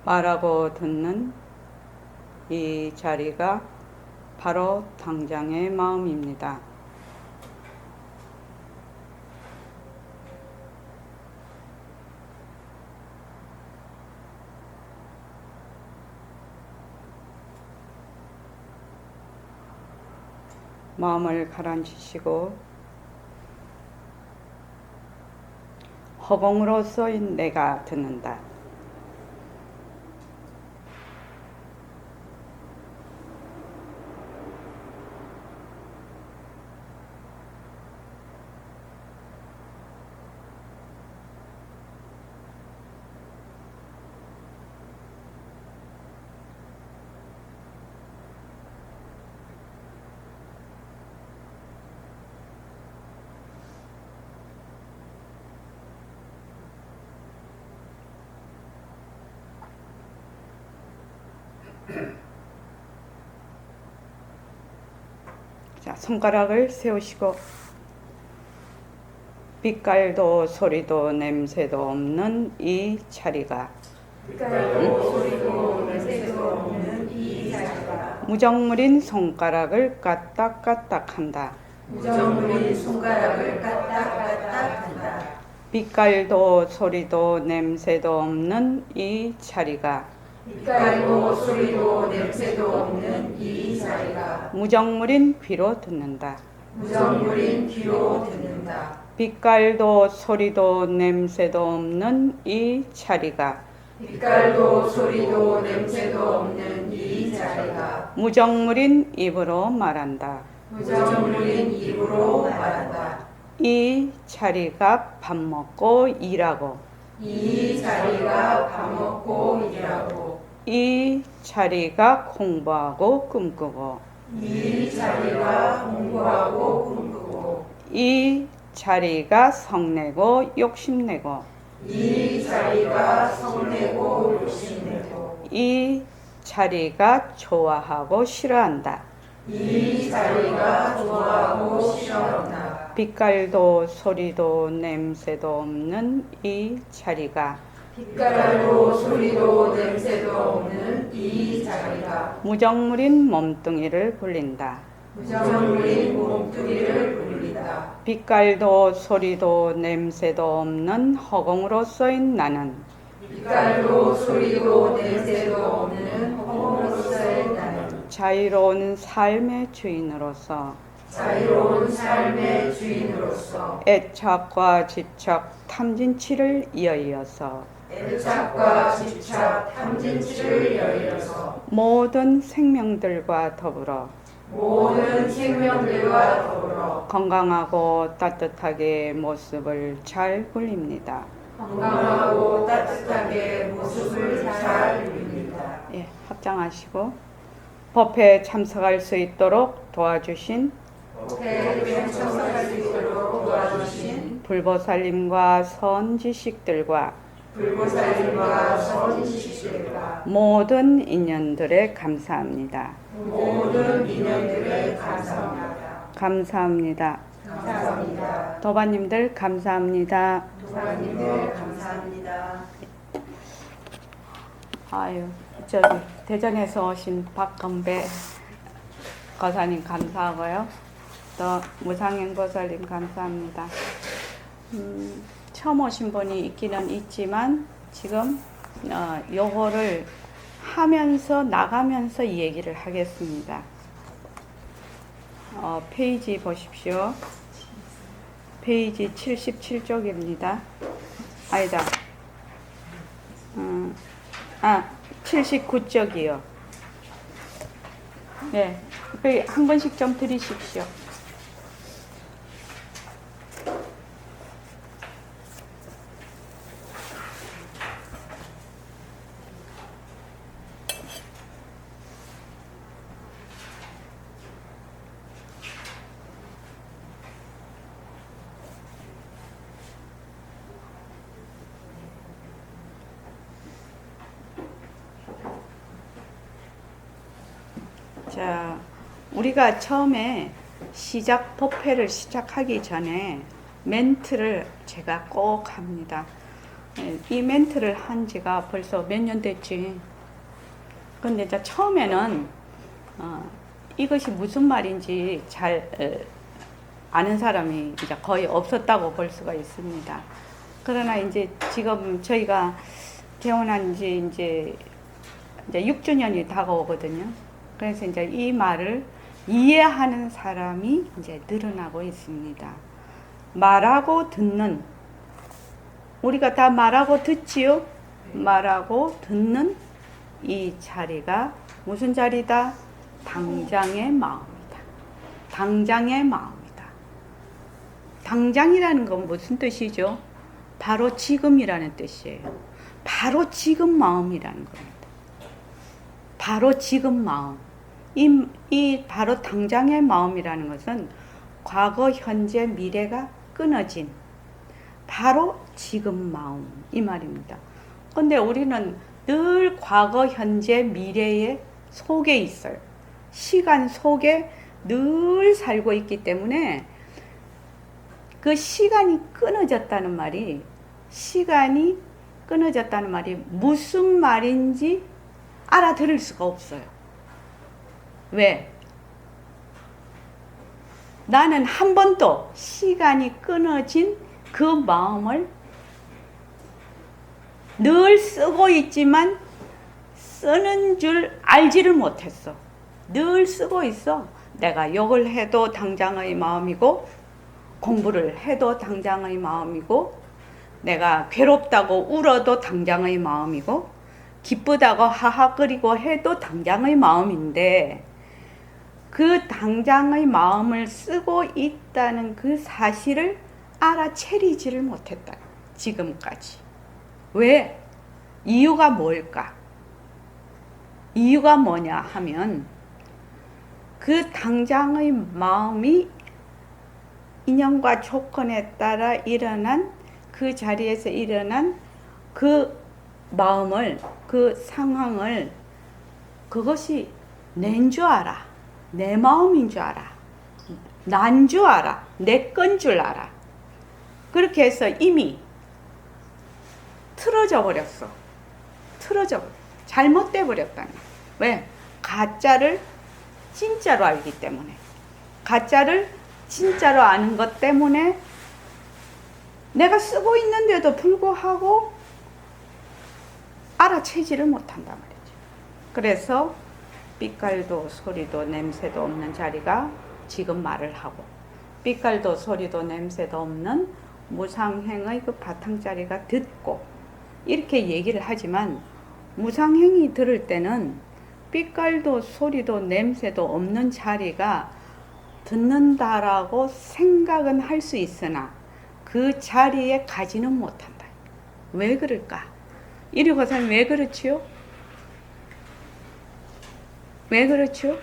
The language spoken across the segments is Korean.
말하고 듣는 이 자리가 바로 당장의 마음입니다. 마음을 가라앉히시고 허공으로 쏘인 내가 듣는다. 자, 손가락을 세우시고 빛깔도 소리도 냄새도 없는 이 자리가 무정물인 손가락을 까딱까딱한다. 빛깔도 소리도 냄새도 없는 이 자리가 무정물인 귀로 듣는다. 빛깔도 소리도 냄새도 없는 이 자리가 무정물인 입으로 말한다. 이 자리가 밥 먹고 일하고 이 자리가 공부하고 꿈꾸고 이 자리가 성내고 욕심내고 이 자리가 좋아하고 싫어한다. 빛깔도 소리도 냄새도 없는 이 자리가 무정물인 몸뚱이를 굴린다. 빛깔도 소리도 냄새도 없는 허공으로 쏘인 나는 자유로운 삶의 주인으로서 애착과 집착 탐진치를 이어서 모든 생명들과 더불어 건강하고 따뜻하게 모습을 잘 굴립니다. 예, 합장하시고 법회에 참석할 수 있도록 도와주신 불보살님과 선지식들과 모든 인연들에 감사합니다. 감사합니다. 도바님들 감사합니다. 아유, 저기 대전에서 오신 박건배 거사님 감사하고요. 또 무상행보살님 감사합니다. 처음 오신 분이 있기는 있지만 지금 요거를 하면서 나가면서 이 얘기를 하겠습니다. 페이지 보십시오. 페이지 77쪽입니다. 아니다. 79쪽이요. 네, 한 번씩 좀 들으십시오. 자, 우리가 처음에 법회를 시작하기 전에 멘트를 제가 꼭 합니다. 이 멘트를 한 지가 벌써 몇 년 됐지. 근데 이제 처음에는 이것이 무슨 말인지 잘 아는 사람이 이제 거의 없었다고 볼 수가 있습니다. 그러나 이제 지금 저희가 개원한 지 이제 6주년이 다가오거든요. 그래서 이제 이 말을 이해하는 사람이 이제 늘어나고 있습니다. 말하고 듣는, 우리가 다 말하고 듣지요? 말하고 듣는 이 자리가 무슨 자리다? 당장의 마음이다. 당장의 마음이다. 당장이라는 건 무슨 뜻이죠? 바로 지금이라는 뜻이에요. 바로 지금 마음이라는 겁니다. 바로 지금 마음. 이 바로 당장의 마음이라는 것은 과거, 현재, 미래가 끊어진 바로 지금 마음, 이 말입니다. 근데 우리는 늘 과거, 현재, 미래의 속에 있어요. 시간 속에 늘 살고 있기 때문에 그 시간이 끊어졌다는 말이 무슨 말인지 알아들을 수가 없어요. 왜? 나는 한 번도 시간이 끊어진 그 마음을 늘 쓰고 있지만 쓰는 줄 알지를 못했어. 늘 쓰고 있어. 내가 욕을 해도 당장의 마음이고, 공부를 해도 당장의 마음이고, 내가 괴롭다고 울어도 당장의 마음이고, 기쁘다고 하하거리고 해도 당장의 마음인데, 그 당장의 마음을 쓰고 있다는 그 사실을 알아채리지를 못했다. 지금까지. 왜? 이유가 뭘까? 이유가 뭐냐 하면 그 당장의 마음이 인연과 조건에 따라 일어난 그 자리에서 일어난 그 마음을, 그 상황을, 그것이 낸 줄 알아. 내 마음인 줄 알아. 난 줄 알아. 내 건 줄 알아. 그렇게 해서 이미 틀어져 버렸어. 잘못돼 버렸다니. 왜? 가짜를 진짜로 알기 때문에. 가짜를 진짜로 아는 것 때문에 내가 쓰고 있는데도 불구하고 알아채지를 못한단 말이죠. 그래서 빛깔도 소리도 냄새도 없는 자리가 지금 말을 하고, 빛깔도 소리도 냄새도 없는 무상행의 그 바탕자리가 듣고, 이렇게 얘기를 하지만 무상행이 들을 때는 빛깔도 소리도 냄새도 없는 자리가 듣는다라고 생각은 할 수 있으나 그 자리에 가지는 못한다. 왜 그럴까? 이리 가서는 왜 그렇지요? 왜 그렇죠?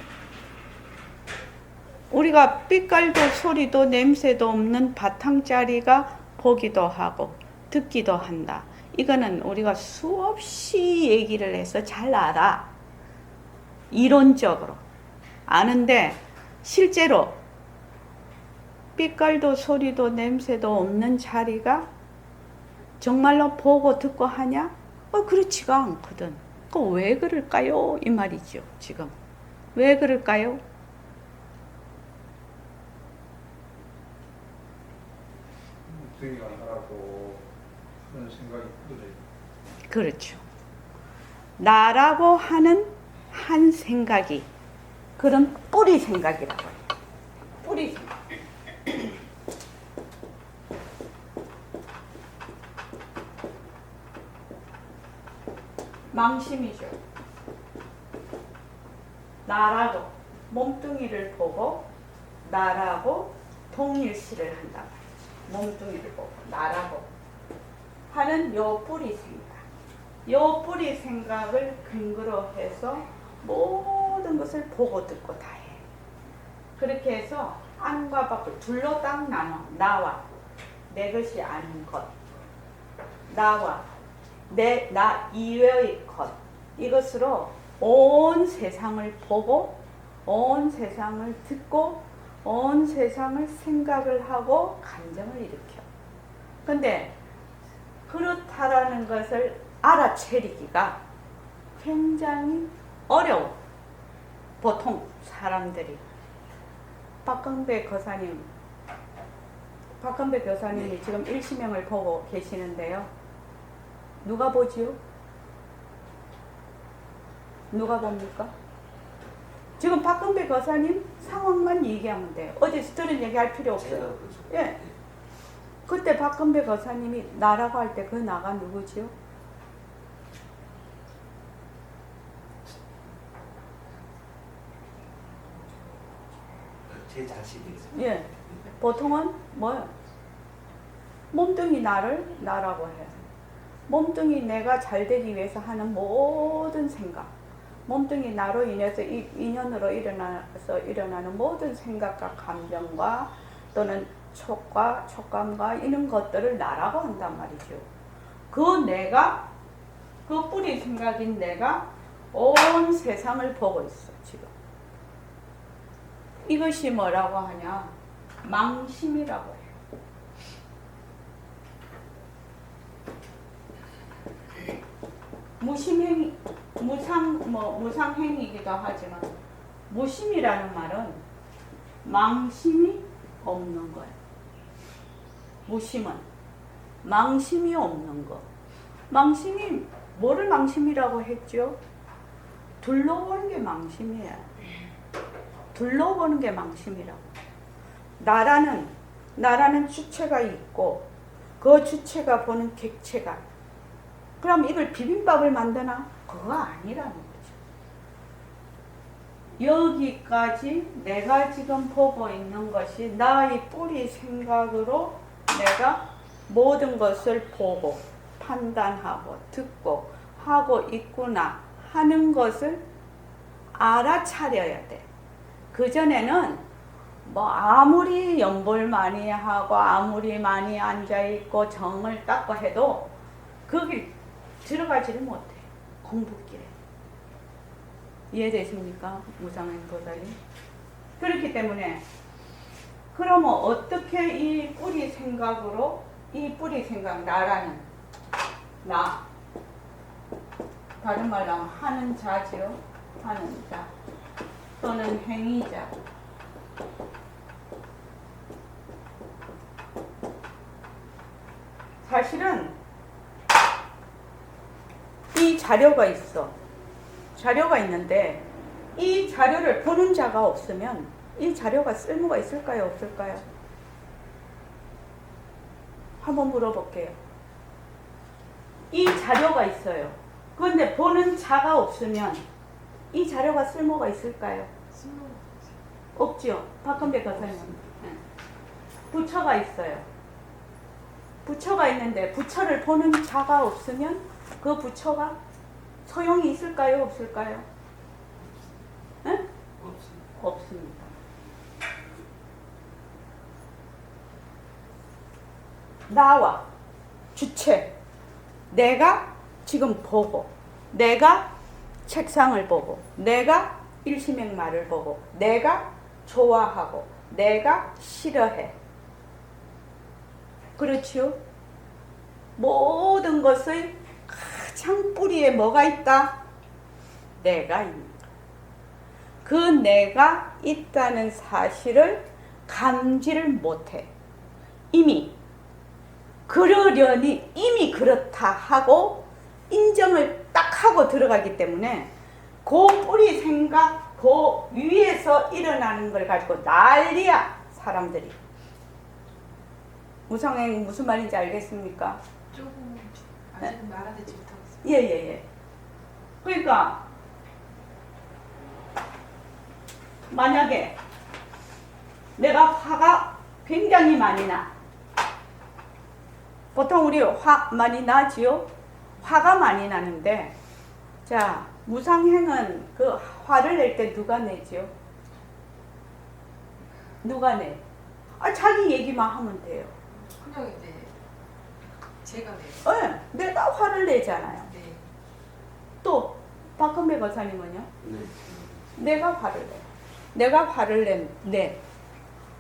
우리가 빛깔도 소리도 냄새도 없는 바탕자리가 보기도 하고 듣기도 한다. 이거는 우리가 수없이 얘기를 해서 잘 알아. 이론적으로 아는데 실제로 빛깔도 소리도 냄새도 없는 자리가 정말로 보고 듣고 하냐? 그렇지가 않거든. 왜 그럴까요? 이 말이죠. 지금 왜 그럴까요? 묵등이가 하라고 하는 생각이 들어요. 그렇죠. 나라고 하는 한 생각이 그런 뿌리 생각이라고 해요. 뿌리 생각. 망심이죠. 나라고 몸뚱이를 보고 나라고 동일시를 한단 말이죠. 몸뚱이를 보고 나라고 하는 요 뿌리 생각. 요 뿌리 생각을 근거로 해서 모든 것을 보고 듣고 다 해. 그렇게 해서 안과 밖을 둘로 딱 나눠. 나와 내 것이 아닌 것, 나와 나 이외의 것, 이것으로 온 세상을 보고 온 세상을 듣고 온 세상을 생각을 하고 감정을 일으켜. 근데 그렇다라는 것을 알아채리기가 굉장히 어려워. 보통 사람들이. 박근배 교사님이 지금 일시명을 보고 계시는데요. 누가 보지요? 누가 봅니까? 지금 박근배 교사님 상황만 얘기하면 돼요. 어디서 들은 얘기 할 필요 없어요. 예. 그때 박근배 교사님이 나라고 할 때 그 나가 누구지요? 제 자신이죠. 예. 보통은 뭐요? 몸뚱이 나라고 해요. 몸뚱이 내가 잘 되기 위해서 하는 모든 생각, 몸뚱이 나로 인해서 인연으로 일어나는 모든 생각과 감정과 또는 촉감과 이런 것들을 나라고 한단 말이죠. 그 내가, 그 뿌리 생각인 내가 온 세상을 보고 있어, 지금. 이것이 뭐라고 하냐? 망심이라고 해요. 무상행이기도 하지만, 무심이라는 말은 망심이 없는 거예요. 무심은 망심이 없는 거. 망심이 뭐를 망심이라고 했죠? 둘러보는 게 망심이에요. 둘러보는 게 망심이라고. 나라는 주체가 있고 그 주체가 보는 객체가. 그럼 이걸 비빔밥을 만드나? 그거 아니라는 거죠. 여기까지 내가 지금 보고 있는 것이 나의 뿌리 생각으로 내가 모든 것을 보고 판단하고 듣고 하고 있구나 하는 것을 알아차려야 돼. 그전에는 뭐 아무리 연볼 많이 하고 아무리 많이 앉아있고 정을 닦고 해도 거기 들어가지를 못해. 공부길에. 이해되십니까? 무상행 도달이. 그렇기 때문에 그러면 어떻게 이 뿌리 생각으로 이 뿌리 생각 나라는 나 다른 말로 하면 하는 자지요. 하는 자 또는 행위자 사실은 이 자료가 있어. 자료가 있는데 이 자료를 보는 자가 없으면 이 자료가 쓸모가 있을까요? 없을까요? 한번 물어볼게요. 이 자료가 있어요. 그런데 보는 자가 없으면 이 자료가 쓸모가 있을까요? 없죠. 박근배 교사님. 부처가 있어요. 부처가 있는데 부처를 보는 자가 없으면 그 부처가 소용이 있을까요? 없을까요? 응? 없습니다. 나와 주체, 내가 지금 보고, 내가 책상을 보고, 내가 일시맥말을 보고, 내가 좋아하고, 내가 싫어해. 그렇지요? 모든 것의 가장 뿌리에 뭐가 있다? 내가 있는 거. 그 내가 있다는 사실을 감지를 못해. 이미 그러려니 이미 그렇다 하고 인정을 딱 하고 들어가기 때문에 그 뿌리 생각 그 위에서 일어나는 걸 가지고 난리야 사람들이. 무상행 무슨 말인지 알겠습니까? 조금 아직은 말아듣지 못하고 있어요. 예예예. 그러니까 만약에 내가 화가 굉장히 많이 나. 보통 우리 화 많이 나지요? 화가 많이 나는데, 자, 무상행은 그 화를 낼 때 누가 내지요? 누가 내? 자기 얘기만 하면 돼요. 그냥 이제 제가 내요. 네, 내가 화를 내잖아요. 네. 또 박근배 거사님은요? 네. 내가 화를 내. 내가 화를 내.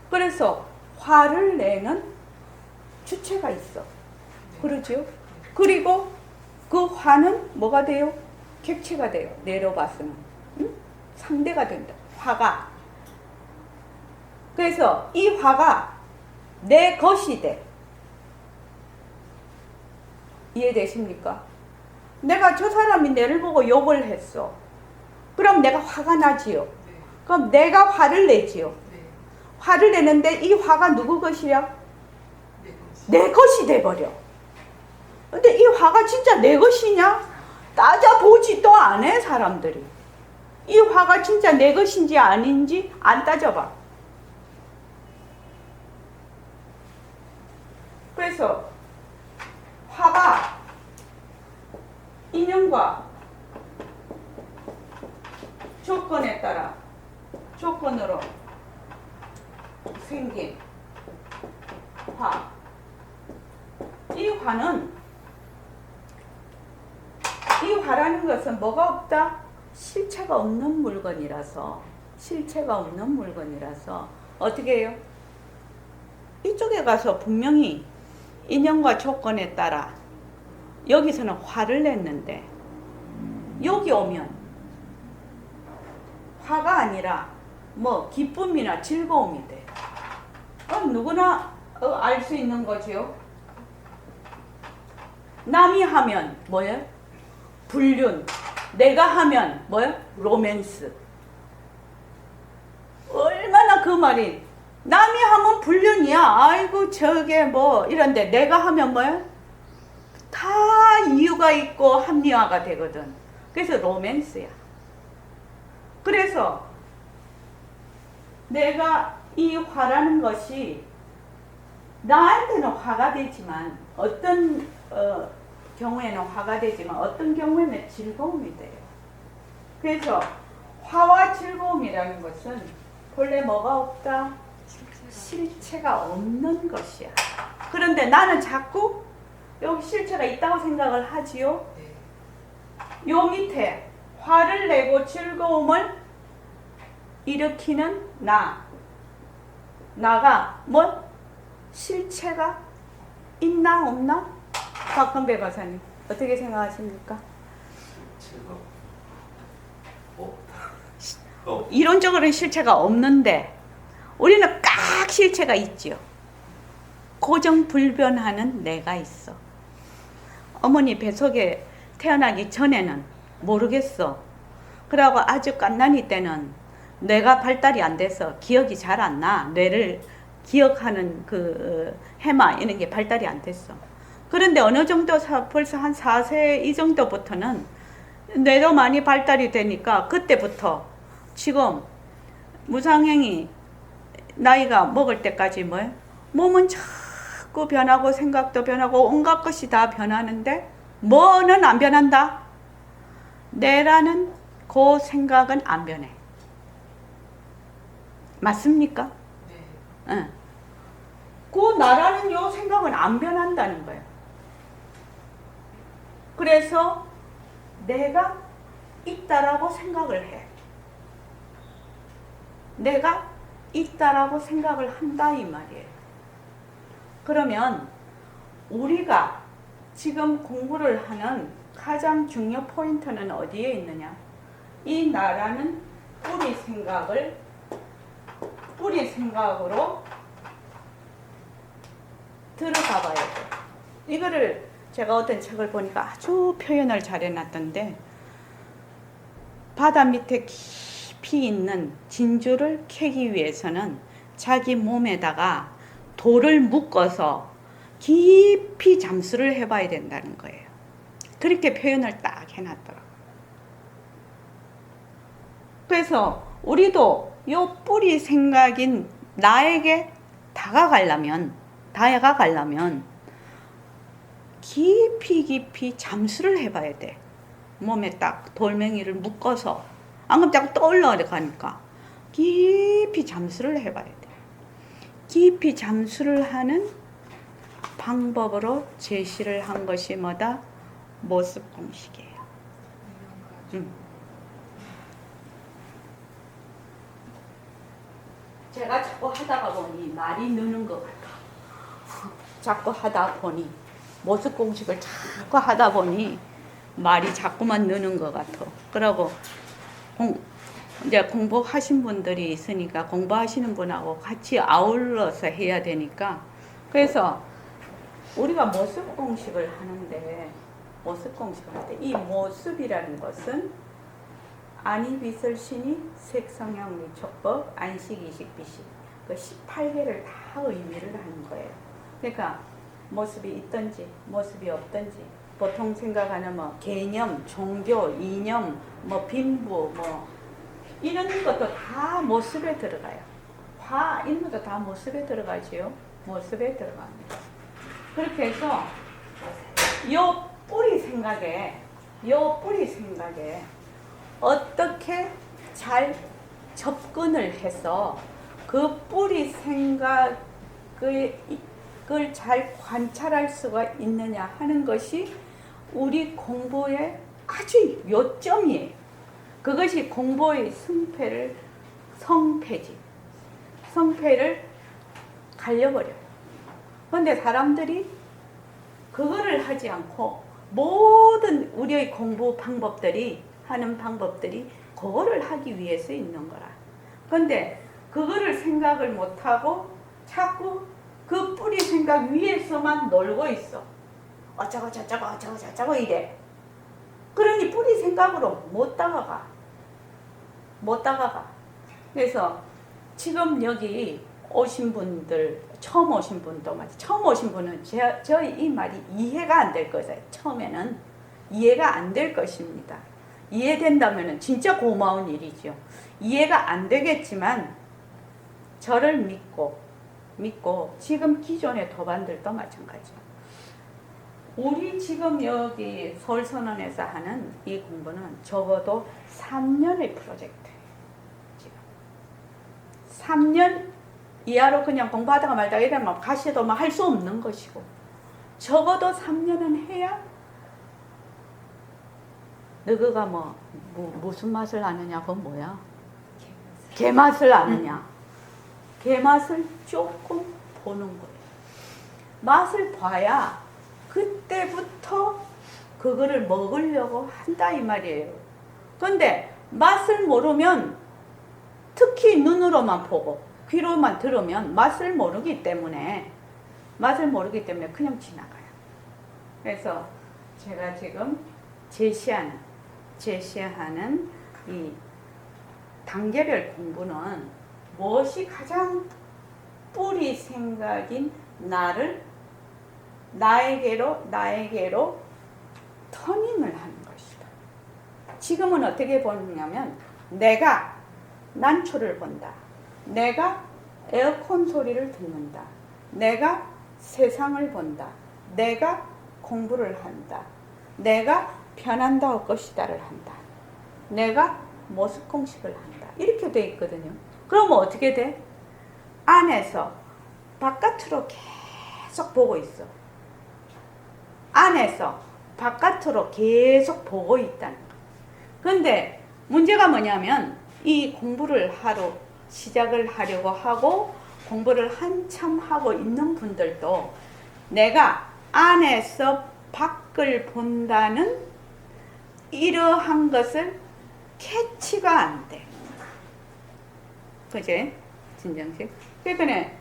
그래서 화를 내는 주체가 있어. 그러죠? 그리고 그 화는 뭐가 돼요? 객체가 돼요. 내려봐서는. 응? 상대가 된다. 화가. 그래서 이 화가 내 것이 돼. 이해되십니까? 내가 저 사람이 내를 보고 욕을 했어. 그럼 내가 화가 나지요. 네. 그럼 내가 화를 내지요. 네. 화를 내는데 이 화가 누구 것이야? 네. 그렇지. 내 것이 돼버려. 근데 이 화가 진짜 내 것이냐? 따져보지도 않아, 사람들이. 이 화가 진짜 내 것인지 아닌지 안 따져봐. 그래서 화가 인연과 조건에 따라 조건으로 생긴 화. 이 화는 이 화라는 것은 뭐가 없다? 실체가 없는 물건이라서 어떻게 해요? 이쪽에 가서 분명히 인연과 조건에 따라 여기서는 화를 냈는데 여기 오면 화가 아니라 뭐 기쁨이나 즐거움이 돼. 누구나 알 수 있는 거지요. 남이 하면 뭐예요? 불륜. 내가 하면 뭐예요? 로맨스. 얼마나 그 말이 남이 하면 불륜이야. 아이고 저게 뭐 이런데 내가 하면 뭐예요? 다 이유가 있고 합리화가 되거든. 그래서 로맨스야. 그래서 내가 이 화라는 것이 나한테는 화가 되지만 어떤 경우에는 화가 되지만 어떤 경우에는 즐거움이 돼요. 그래서 화와 즐거움이라는 것은 본래 뭐가 없다? 실체가 없는 것이야. 그런데 나는 자꾸 여기 실체가 있다고 생각을 하지요. 네. 요 밑에 화를 내고 즐거움을 일으키는 나가 뭐 실체가 있나 없나? 박근배 박사님 어떻게 생각하십니까? 이론적으로는 실체가 없는데 우리는 깍 실체가 있지요. 고정불변하는 내가 있어. 어머니 뱃속에 태어나기 전에는 모르겠어. 그러고 아주 갓난이 때는 뇌가 발달이 안 돼서 기억이 잘 안 나. 뇌를 기억하는 그 해마 이런 게 발달이 안 됐어. 그런데 어느 정도 벌써 한 4세 이 정도부터는 뇌도 많이 발달이 되니까 그때부터 지금 무상행위 나이가 먹을 때까지 뭐예요? 몸은 자꾸 변하고 생각도 변하고 온갖 것이 다 변하는데 뭐는 안 변한다? 내라는 그 생각은 안 변해. 맞습니까? 네. 응. 그 나라는 요 생각은 안 변한다는 거예요. 그래서 내가 있다라고 생각을 해. 내가 있다라고 생각을 한다 이 말이에요. 그러면 우리가 지금 공부를 하는 가장 중요 포인트는 어디에 있느냐? 이 나라는 뿌리 생각으로 들어가 봐야 돼. 이거를 제가 어떤 책을 보니까 아주 표현을 잘 해놨던데, 바다 밑에 깊이 있는 진주를 캐기 위해서는 자기 몸에다가 돌을 묶어서 깊이 잠수를 해봐야 된다는 거예요. 그렇게 표현을 딱 해놨더라고요. 그래서 우리도 요 뿌리 생각인 나에게 다가가려면 깊이 잠수를 해봐야 돼. 몸에 딱 돌멩이를 묶어서, 안 그러면 자꾸 떠올라가니까 깊이 잠수를 해봐야 돼. 깊이 잠수를 하는 방법으로 제시를 한 것이 뭐다? 모습 공식이에요. 제가 자꾸 하다가 보니 말이 느는 것 같아. 자꾸 하다 보니 모습 공식을 자꾸 하다 보니 말이 자꾸만 느는 것 같아. 그러고 이제 공부하신 분들이 있으니까 공부하시는 분하고 같이 아울러서 해야 되니까 그래서 우리가 모습 공식을 하는데 이 모습이라는 것은 안이비설 신이 색성형 미촉법 안식이식 비식 그 18개를 다 의미를 하는 거예요. 그러니까 모습이 있든지 모습이 없든지 보통 생각하는 뭐 개념, 종교, 이념, 뭐 빈부 뭐 이런 것도 다 모습에 들어가요. 화 이런 것도 다 모습에 들어가지요. 모습에 들어갑니다. 그렇게 해서 요 뿌리 생각에 어떻게 잘 접근을 해서 그 뿌리 생각을 잘 관찰할 수가 있느냐 하는 것이 우리 공부의 아주 요점이에요. 그것이 공부의 성패를 갈려버려요. 그런데 사람들이 그거를 하지 않고 모든 우리의 공부 방법들이 하는 방법들이 그거를 하기 위해서 있는 거라. 그런데 그거를 생각을 못하고 자꾸 그 뿌리 생각 위에서만 놀고 있어. 어쩌고 저쩌고 이래. 그러니 뿌리 생각으로 못 다가가. 그래서 지금 여기 오신 분들, 처음 오신 분도 마찬가지. 처음 오신 분은 저희 이 말이 이해가 안 될 거예요. 처음에는 이해가 안 될 것입니다. 이해된다면 진짜 고마운 일이죠. 이해가 안 되겠지만 저를 믿고 지금 기존의 도반들도 마찬가지예요. 우리 지금 여기 서울선언에서 하는 이 공부는 적어도 3년의 프로젝트예요. 지금 3년 이하로 그냥 공부하다가 말다가 이러면 가시도 할 수 없는 것이고 적어도 3년은 해야 너가 무슨 맛을 아느냐 그건 뭐야? 개맛을 아느냐? 개맛을 조금 보는 거예요. 맛을 봐야 그때부터 그거를 먹으려고 한다 이 말이에요. 그런데 맛을 모르면 특히 눈으로만 보고 귀로만 들으면 맛을 모르기 때문에 그냥 지나가요. 그래서 제가 지금 제시하는 이 단계별 공부는 무엇이 가장 뿌리 생각인 나에게로 터닝을 하는 것이다. 지금은 어떻게 보느냐면 내가 난초를 본다. 내가 에어컨 소리를 듣는다. 내가 세상을 본다. 내가 공부를 한다. 내가 편한다고 것이다를 한다. 내가 모습 공식을 한다. 이렇게 돼 있거든요. 그러면 어떻게 돼? 안에서 바깥으로 계속 보고 있어. 안에서 바깥으로 계속 보고 있다는 거. 그런데 문제가 뭐냐면 이 공부를 시작을 하려고 하고 공부를 한참 하고 있는 분들도 내가 안에서 밖을 본다는 이러한 것을 캐치가 안 돼. 그지? 진정식? 그러니까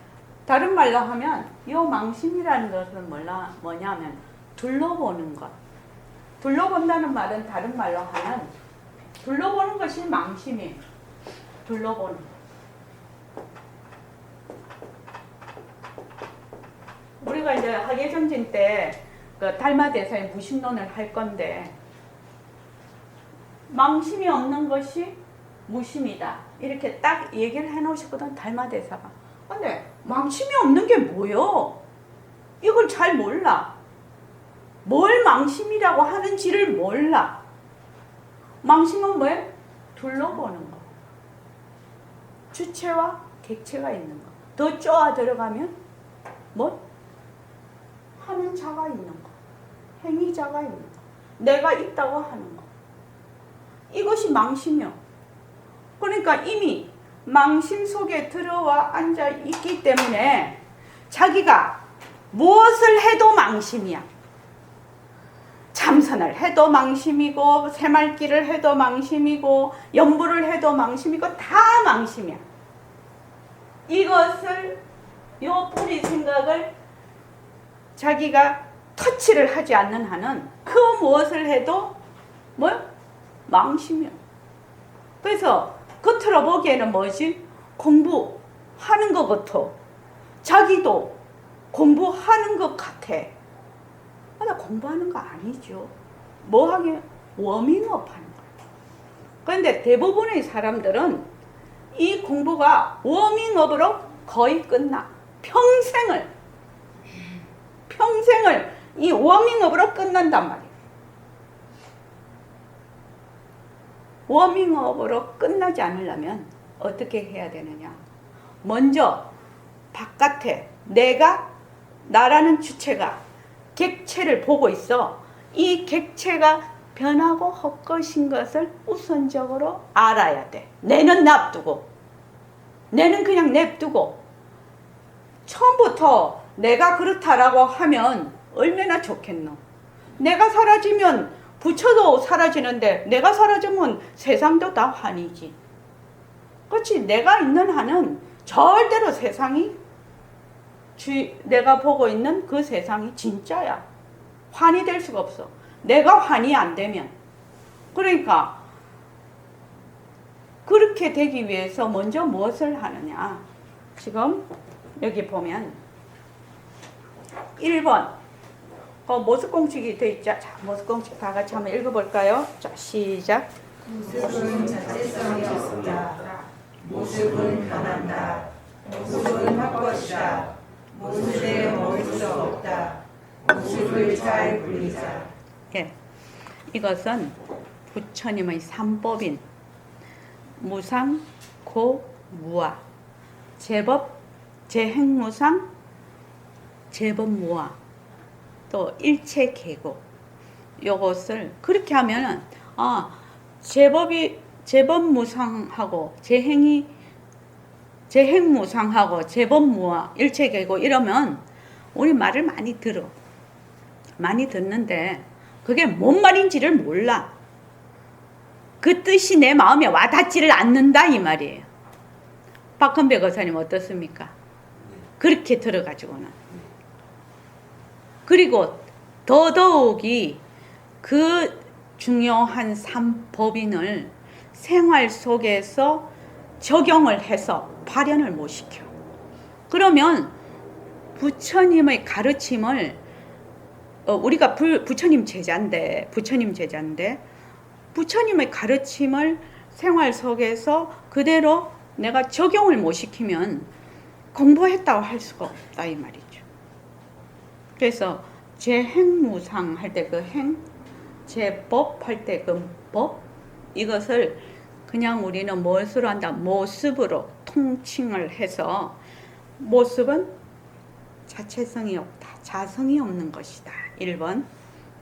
다른 말로 하면 이 망심이라는 것은 뭐냐면 둘러보는 것. 둘러본다는 말은 다른 말로 하면 둘러보는 것이 망심이에요. 둘러보는 것. 우리가 이제 학예정진 때 그 달마대사의 무심론을 할 건데 망심이 없는 것이 무심이다. 이렇게 딱 얘기를 해놓으셨거든 달마대사가. 근데 망심이 없는 게 뭐요? 이걸 잘 몰라. 뭘 망심이라고 하는지를 몰라. 망심은 뭐예요? 둘러보는 거. 주체와 객체가 있는 거. 더 쪼아 들어가면 하는 자가 있는 거. 행위자가 있는 거. 내가 있다고 하는 거. 이것이 망심이요. 그러니까 이미 망심 속에 들어와 앉아 있기 때문에 자기가 무엇을 해도 망심이야. 참선을 해도 망심이고 새말기를 해도 망심이고 연부를 해도 망심이고 다 망심이야. 이것을 요 뿌리 생각을 자기가 터치를 하지 않는 한은 그 무엇을 해도 뭐야? 망심이야. 그래서 겉으로 보기에는 뭐지? 공부하는 것 같아. 자기도 공부하는 것 같아. 나 공부하는 거 아니죠. 뭐 하게? 워밍업 하는 거야. 그런데 대부분의 사람들은 이 공부가 워밍업으로 거의 끝나. 평생을 이 워밍업으로 끝난단 말이야. 워밍업으로 끝나지 않으려면 어떻게 해야 되느냐? 먼저 바깥에 나라는 주체가 객체를 보고 있어. 이 객체가 변하고 헛것인 것을 우선적으로 알아야 돼. 내는 놔두고, 내는 그냥 냅두고, 처음부터 내가 그렇다라고 하면 얼마나 좋겠노. 내가 사라지면 부처도 사라지는데 내가 사라지면 세상도 다 환이지. 그렇지. 내가 있는 한은 절대로 세상이 내가 보고 있는 그 세상이 진짜야. 환이 될 수가 없어. 내가 환이 안 되면. 그러니까 그렇게 되기 위해서 먼저 무엇을 하느냐. 지금 여기 보면 1번 모습공식이 돼 있죠. 자, 모습공식 다 같이 한번 읽어볼까요? 자, 시작. 모습은 자체성이 없다. 모습은 변한다. 모습은 헛것이다. 모습에 머물 수 없다. 모습을 잘 부리자. 예, 이것은 부처님의 삼법인 무상, 고, 무아, 제법, 제행무상, 제법무아, 또 일체계고. 요것을 그렇게 하면은 제법무상하고 제행무상하고 제법무아, 일체계고 이러면 우리 말을 많이 들어. 많이 듣는데 그게 뭔 말인지를 몰라. 그 뜻이 내 마음에 와닿지를 않는다 이 말이에요. 박헌배 거사님 어떻습니까? 그렇게 들어가지고는. 그리고 더더욱이 그 중요한 삼법인을 생활 속에서 적용을 해서 발현을 못 시켜. 그러면 부처님의 가르침을 우리가 부처님 제자인데 부처님의 가르침을 생활 속에서 그대로 내가 적용을 못 시키면 공부했다고 할 수가 없다 이 말이죠. 그래서 제행무상 할 때 그 행, 제법 할 때 그 법, 이것을 그냥 우리는 무엇으로 한다? 모습으로 통칭을 해서 모습은 자체성이 없다. 자성이 없는 것이다. 1번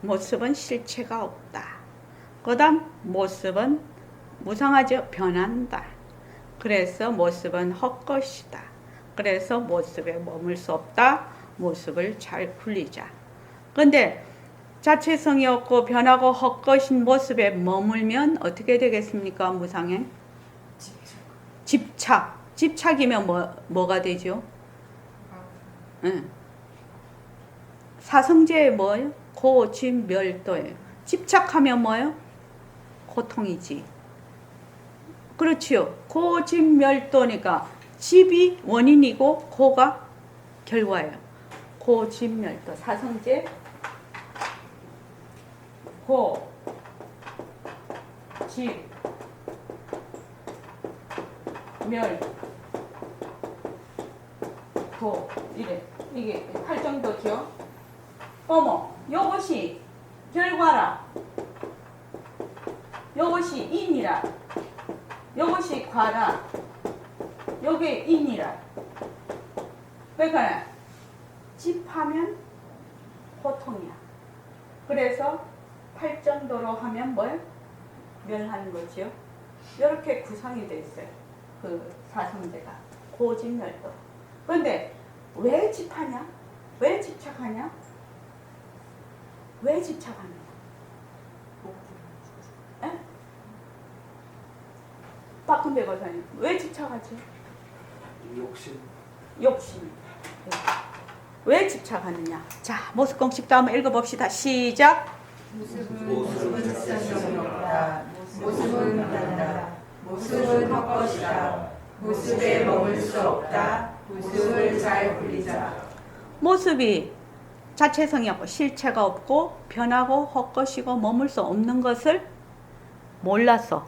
모습은 실체가 없다. 그 다음 모습은 무상하죠. 변한다. 그래서 모습은 헛것이다. 그래서 모습에 머물 수 없다. 모습을 잘 굴리자. 그런데 자체성이 없고 변하고 헛것인 모습에 머물면 어떻게 되겠습니까? 무상행? 집착이면 뭐가 되죠? 사성제의 뭐예요? 고집멸도예요. 집착하면 뭐예요? 고통이지. 그렇지요. 고집멸도니까 집이 원인이고 고가 결과예요. 고집멸도. 사성제 고, 집, 멸, 도. 이래. 이게 할 정도죠. 어머, 요것이 결과라. 요것이 인이라. 요것이 과라. 요게 인이라. 그러니까 집하면 고통이야. 그래서 팔 정도로 하면 뭐예요? 멸하는 거지요. 이렇게 구성이 돼 있어요. 그 사성제가 고집멸도. 그런데 왜 집하냐? 왜 집착하냐? 왜 집착하냐? 에? 박근배 거사님 왜 집착하지? 욕심. 왜 집착하느냐? 자, 모습공식도 한번 읽어봅시다. 시작. 모습은 특성이 없다. 모습은 변한다. 모습은 헛것이다. 모습에 머물 수 없다. 모습을 잘 부리자. 모습이 자체성이 없고 실체가 없고 변하고 헛것이고 머물 수 없는 것을 몰라서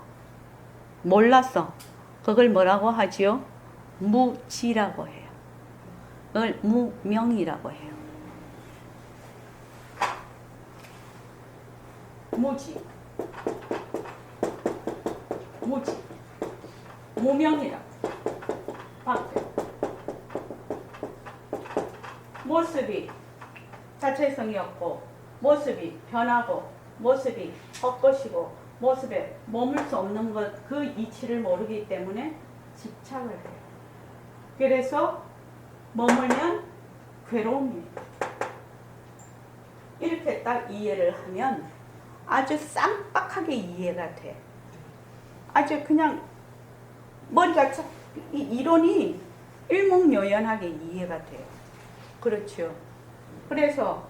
그걸 뭐라고 하지요? 무지라고 해요. 그걸 무명이라고 해요. 무지 무명이라고. 모습이 자체성이 없고 모습이 변하고 모습이 헛것이고 모습에 머물 수 없는 것, 그 이치를 모르기 때문에 집착을 해요. 그래서 머물면 괴로움입니다. 이렇게 딱 이해를 하면 아주 쌍박하게 이해가 돼. 아주 그냥 머리가 이 이론이 일목요연하게 이해가 돼요. 그렇죠. 그래서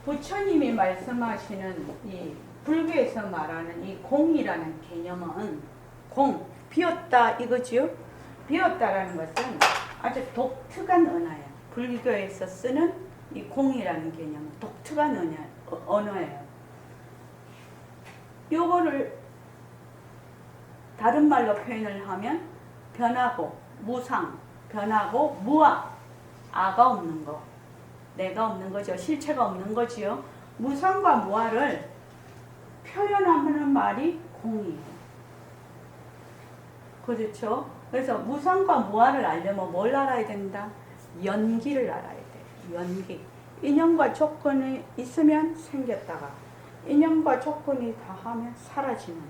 부처님이 말씀하시는 이 불교에서 말하는 이 공이라는 개념은 공, 비었다 이거지요. 비었다라는 것은 아주 독특한 언어예요. 불교에서 쓰는 이 공이라는 개념은 독특한 언어예요. 요거를 다른 말로 표현을 하면 변하고 무상, 변하고 무아, 아가 없는 거, 내가 없는 거죠. 실체가 없는 거지요. 무상과 무아를 표현하는 말이 공이에요. 그렇죠? 그래서 무상과 무아를 알려면 뭘 알아야 된다? 연기를 알아야 돼. 연기. 인연과 조건이 있으면 생겼다가 인연과 조건이 다하면 사라지는 것.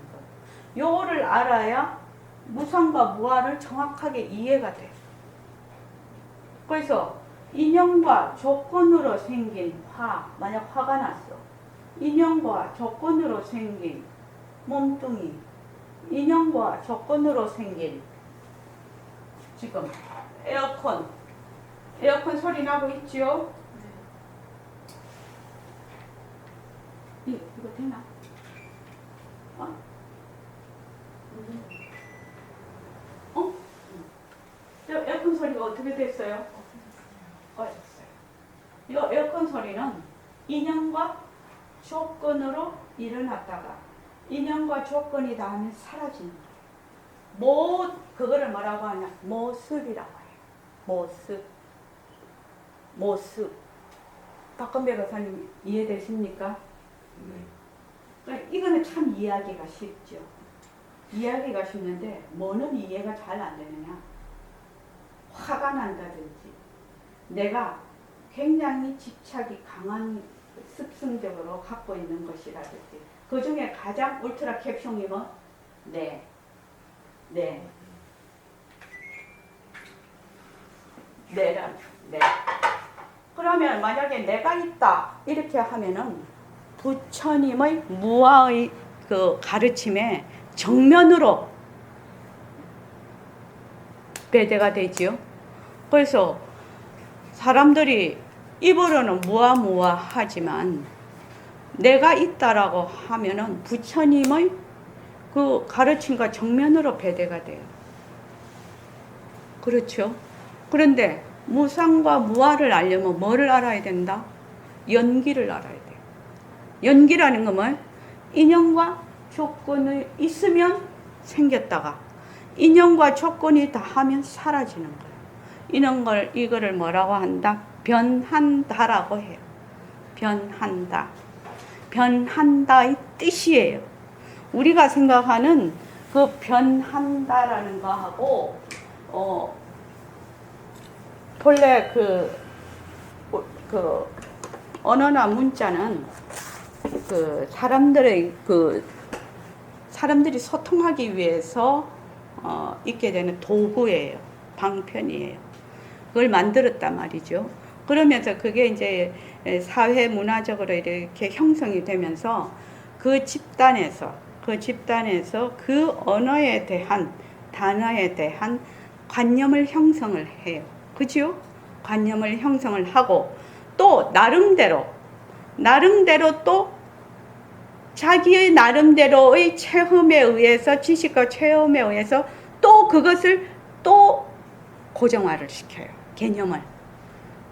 요거를 알아야 무상과 무아를 정확하게 이해가 돼. 그래서 인연과 조건으로 생긴 화, 만약 화가 났어. 인연과 조건으로 생긴 몸뚱이, 인연과 조건으로 생긴 지금 에어컨 소리 나고 있지요? 이거 되나? 에어컨 소리가 어떻게 됐어요? 꺼졌어요. 이 에어컨 소리는 인연과 조건으로 일어났다가 인연과 조건이 닿으면 사라지는 거예요. 그거를 뭐라고 하냐? 모습이라고 해요. 모습. 박건배 교사님 이해되십니까? 그러니까 이거는 참 이해하기가 쉽죠. 이해하기가 쉽는데 뭐는 이해가 잘 안 되느냐? 화가 난다든지 내가 굉장히 집착이 강한 습성적으로 갖고 있는 것이라든지 그 중에 가장 울트라 캡숑이 뭐? 네. 그러면 만약에 내가 있다 이렇게 하면은 부처님의 무아의 그 가르침에 정면으로 배제가 되지요. 그래서 사람들이 입으로는 무아 하지만 내가 있다라고 하면은 부처님의 그 가르침과 정면으로 배제가 돼요. 그렇죠? 그런데 무상과 무아를 알려면 뭐를 알아야 된다? 연기를 알아야 돼요. 연기라는 건 인연과 조건이 있으면 생겼다가 인연과 조건이 다하면 사라지는 거예요. 이거를 뭐라고 한다? 변한다라고 해요. 변한다의 뜻이에요. 우리가 생각하는 그 변한다라는 거하고 본래 그 언어나 문자는 사람들이 소통하기 위해서 있게 되는 도구예요. 방편이에요. 그걸 만들었단 말이죠. 그러면서 그게 이제 사회 문화적으로 이렇게 형성이 되면서 그 집단에서 그 언어에 대한 단어에 대한 관념을 형성을 해요. 그죠? 관념을 형성을 하고 또 나름대로 또 자기의 나름대로의 체험에 의해서 지식과 체험에 의해서 또 그것을 또 고정화를 시켜요. 개념을.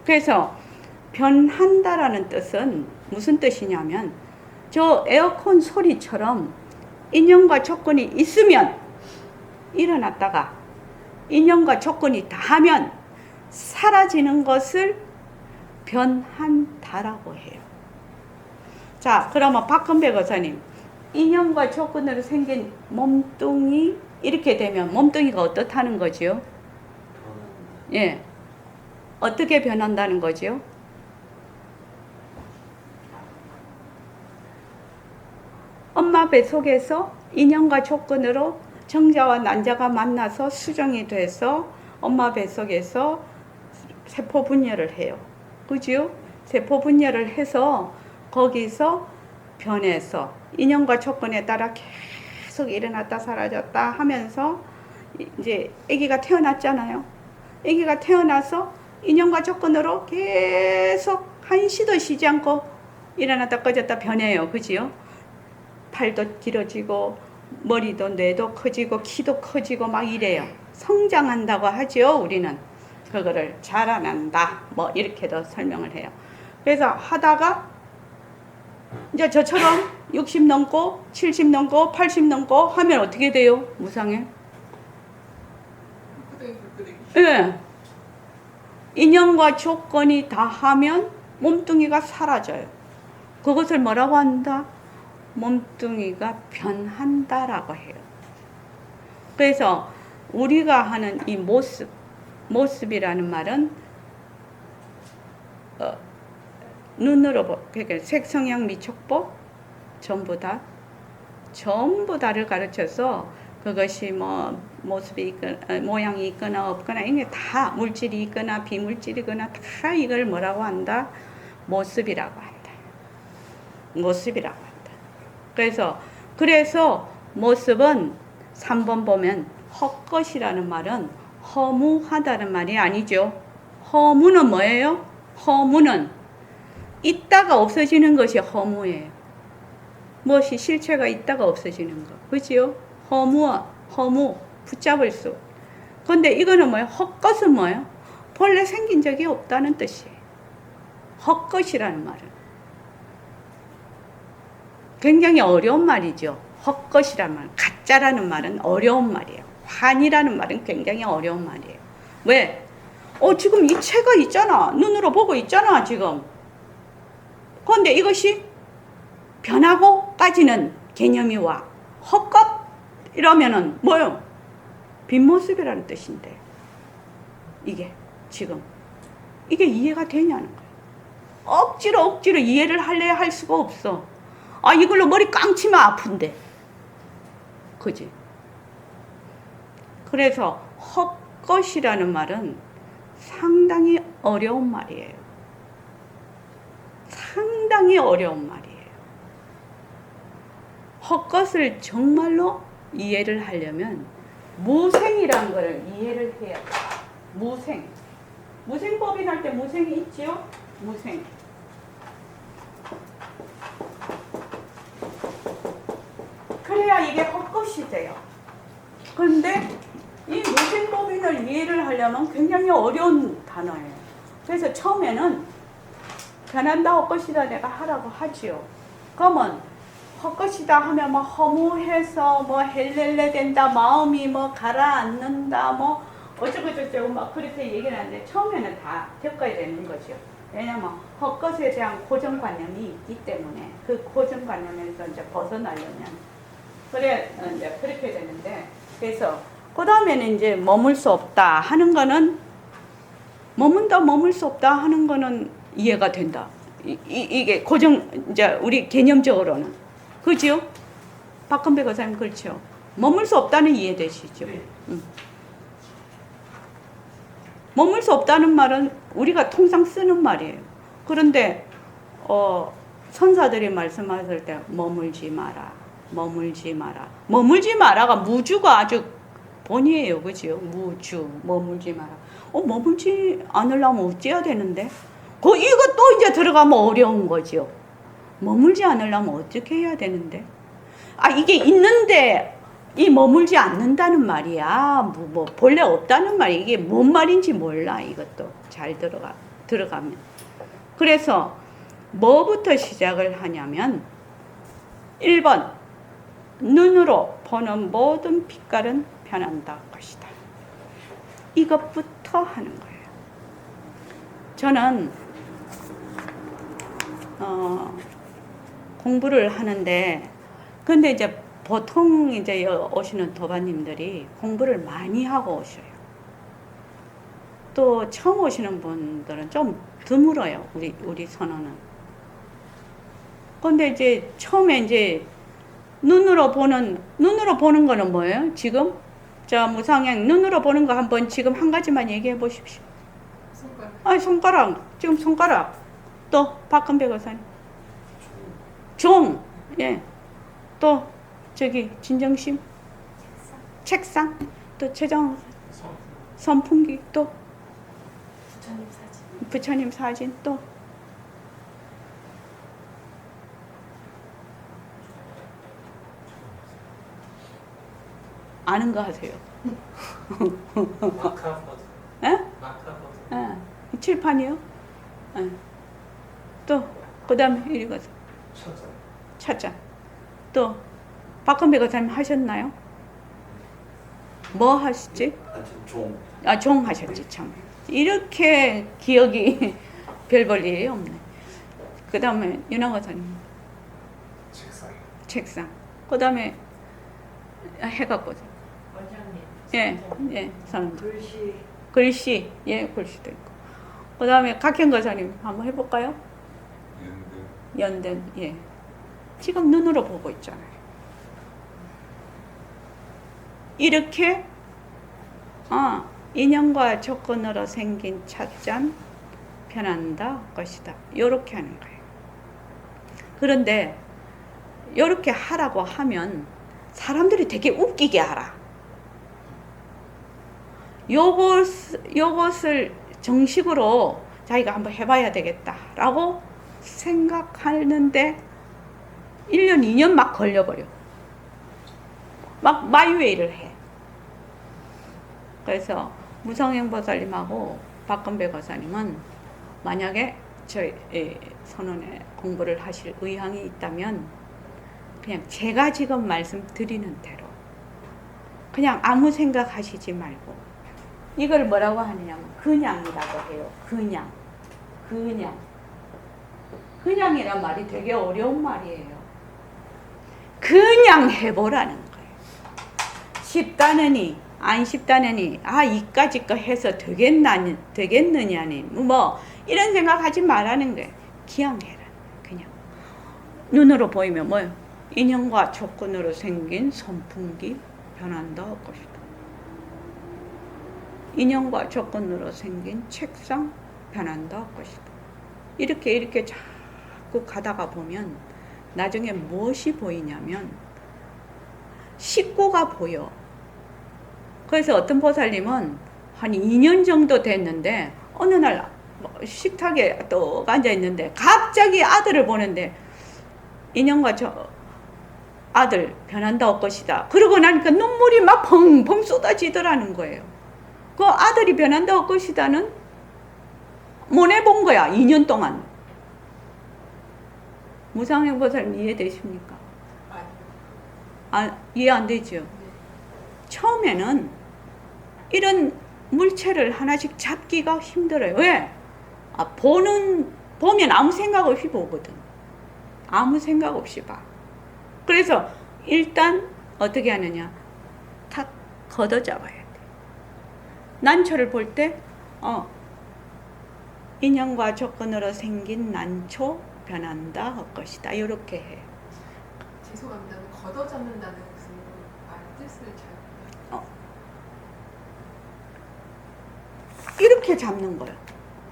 그래서 변한다라는 뜻은 무슨 뜻이냐면 저 에어컨 소리처럼 인연과 조건이 있으면 일어났다가 인연과 조건이 다하면 사라지는 것을 변한다라고 해요. 자, 그러면 박근배 거사님, 인연과 조건으로 생긴 몸뚱이 이렇게 되면 몸뚱이가 어떻다는 거지요? 예, 어떻게 변한다는 거지요? 엄마 뱃속에서 인연과 조건으로 정자와 난자가 만나서 수정이 돼서 엄마 뱃속에서 세포 분열을 해요. 그죠? 세포 분열을 해서 거기서 변해서 인연과 조건에 따라 계속 일어났다 사라졌다 하면서 이제 아기가 태어났잖아요. 아기가 태어나서 인연과 조건으로 계속 한시도 쉬지 않고 일어났다 꺼졌다 변해요. 그지요? 팔도 길어지고 머리도 뇌도 커지고 키도 커지고 막 이래요. 성장한다고 하죠. 우리는 그거를 자라난다 뭐 이렇게도 설명을 해요. 그래서 하다가 이제 저처럼 60 넘고 70 넘고 80 넘고 하면 어떻게 돼요? 무상해? 예. 인연과 조건이 다 하면 몸뚱이가 사라져요. 그것을 뭐라고 한다? 몸뚱이가 변한다라고 해요. 그래서 우리가 하는 이 모습이라는 말은 눈으로 그러니까 색성향 미촉법 전부 다를 가르쳐서 그것이 뭐 모습이 있거나 모양이 있거나 없거나 이게 다 물질이 있거나 비물질이거나 다 이걸 뭐라고 한다? 모습이라고 한다. 모습이라고 한다. 그래서 모습은 3번 보면 헛것이라는 말은 허무하다는 말이 아니죠. 허무는 뭐예요? 허무는 있다가 없어지는 것이 허무예요. 무엇이 실체가 있다가 없어지는 거. 그지요? 허무, 붙잡을 수. 근데 이거는 뭐예요? 헛것은 뭐예요? 본래 생긴 적이 없다는 뜻이에요. 헛것이라는 말은. 굉장히 어려운 말이죠. 헛것이라는 말, 가짜라는 말은 어려운 말이에요. 환이라는 말은 굉장히 어려운 말이에요. 왜? 지금 이 채가 있잖아. 눈으로 보고 있잖아, 지금. 그런데 이것이 변하고 빠지는 개념이 와. 헛것? 이러면은 뭐요? 빈모습이라는 뜻인데. 이게 지금. 이게 이해가 되냐는 거예요. 억지로 이해를 하려야 할 수가 없어. 이걸로 머리 깡치면 아픈데. 그지? 그래서 헛것이라는 말은 상당히 어려운 말이에요. 상당히 어려운 말이에요. 헛것을 정말로 이해를 하려면 무생이라는 것을 이해를 해야 돼요. 무생. 무생법인 할 때 무생이 있지요? 무생. 그래야 이게 헛것이 돼요. 그런데 이 무생법인을 이해를 하려면 굉장히 어려운 단어예요. 그래서 처음에는 변한다 헛것이다 내가 하라고 하지요. 그러면 헛것이다 하면 뭐 허무해서 뭐 헬렐레 된다, 마음이 뭐 가라앉는다, 뭐 어쩌고저쩌고 막 그렇게 얘기를 하는데 처음에는 다 겪어야 되는 거죠. 왜냐면 헛것에 대한 고정관념이 있기 때문에 그 고정관념에서 이제 벗어나려면 그래 이제 그렇게 되는데, 그래서 그 다음에는 이제 머물 수 없다 하는 거는 머물 수 없다 하는 거는 이해가 된다. 이게 고정 이제 우리 개념적으로는 그죠? 박근배 거사님 그렇죠? 머물 수 없다는 이해되시죠? 머물 수 없다는 말은 우리가 통상 쓰는 말이에요. 그런데 선사들이 말씀하실 때 머물지 마라, 머물지 마라. 머물지 마라가 무주가 아주 본이에요. 그죠? 무주, 머물지 마라. 머물지 않으려면 어찌해야 되는데? 이것도 이제 들어가면 어려운 거죠. 머물지 않으려면 어떻게 해야 되는데? 이게 있는데 이 머물지 않는다는 말이야. 뭐 본래 없다는 말이 이게 뭔 말인지 몰라. 이것도 잘 들어가면. 그래서 뭐부터 시작을 하냐면 1번 눈으로 보는 모든 빛깔은 변한다 것이다. 이것부터 하는 거예요. 저는 공부를 하는데 근데 이제 보통 이제 오시는 도반님들이 공부를 많이 하고 오셔요. 또 처음 오시는 분들은 좀 드물어요. 우리 선호는. 근데 이제 처음에 이제 눈으로 보는 거는 뭐예요? 지금 무상행 눈으로 보는 거 한번 지금 한 가지만 얘기해 보십시오. 손가락. 지금 손가락. 또 박근배 거사님. 종. 예. 또 저기 진정심. 책상. 또 최정 선풍기. 또 부처님 사진. 또 아는 거 하세요. 예? 예. 칠판이요? 예. 또 그다음에 이리 가서 차자. 또 박건배 거사님 하셨나요? 뭐 하시지? 종. 종 하셨지 참. 이렇게 기억이 별 볼 일이 없네. 그다음에 윤아 거사님. 책상. 그다음에 해갖고. 예, 사람. 글씨, 예, 글씨도 있고. 그 다음에 각현 거사님 한번 해볼까요? 연등, 예. 지금 눈으로 보고 있잖아요. 이렇게, 인연과 조건으로 생긴 찻잔 변한다 것이다. 요렇게 하는 거예요. 그런데, 요렇게 하라고 하면 사람들이 되게 웃기게 알아. 요것을 정식으로 자기가 한번 해봐야 되겠다라고 생각하는데 1년, 2년 막 걸려버려. 막 마이웨이를 해. 그래서 무성행 보살님하고 박건배 거사님은 만약에 저희 선원에 공부를 하실 의향이 있다면 그냥 제가 지금 말씀드리는 대로 그냥 아무 생각하시지 말고 이걸 뭐라고 하느냐면 그냥이라고 해요. 그냥이란 말이 되게 어려운 말이에요. 그냥 해보라는 거예요. 쉽다느니 안 쉽다느니 이까짓 거 해서 되겠느냐니 뭐 이런 생각하지 말라는 거예요. 그냥 해라. 그냥 눈으로 보이면 뭐예요? 인연과 조건으로 생긴 선풍기 변한다 것이다. 인연과 조건으로 생긴 책상 변한다 것이다. 이렇게 자꾸 가다가 보면 나중에 무엇이 보이냐면 식구가 보여. 그래서 어떤 보살님은 한 2년 정도 됐는데 어느 날 식탁에 떡 앉아 있는데 갑자기 아들을 보는데 인연과 아들 변한다 것이다. 그러고 나니까 눈물이 막 펑펑 쏟아지더라는 거예요. 그 아들이 변한다 것이다는 못 해본 거야. 2년 동안. 무상행 보살님 이해되십니까? 이해 안 되죠? 처음에는 이런 물체를 하나씩 잡기가 힘들어요. 왜? 보면 아무 생각 없이 보거든. 아무 생각 없이 봐. 그래서 일단 어떻게 하느냐? 탁 걷어 잡아야 돼. 난초를 볼 때, 인연과 조건으로 생긴 난초 변한다 할 것이다. 이렇게 해. 죄송합니다. 걷어 잡는다는 무슨 말 이렇게 잡는 거예요.